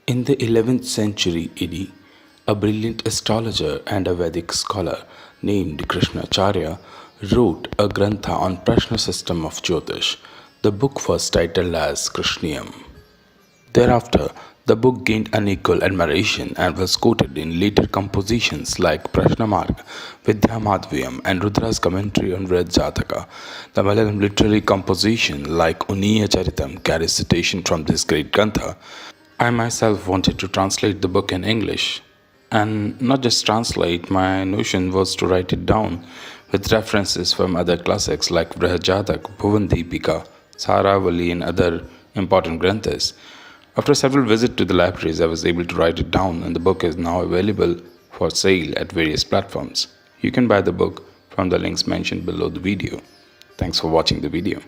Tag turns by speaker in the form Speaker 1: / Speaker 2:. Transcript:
Speaker 1: In the 11th century AD, a brilliant astrologer and a Vedic scholar named Krishnacharya wrote a Grantha on Prashna system of Jyotish. The book was titled as Krishneeyam. Thereafter, the book gained unequal admiration and was quoted in later compositions like Prashna Marga, Vidhyāmādhaviyam and Rudra's commentary on Vrihad Jataka. The Malayalam literary composition like ūnniyaccicaritam carries citation from this great Grantha. I myself wanted to translate the book in English, and not just translate, my notion was to write it down with references from other classics like Vrihad Jataka, Bhuvandeepika, Saravali and other important Granthas. After several visits to the libraries, I was able to write it down, and the book is now available for sale at various platforms. You can buy the book from the links mentioned below the video. Thanks for watching the video.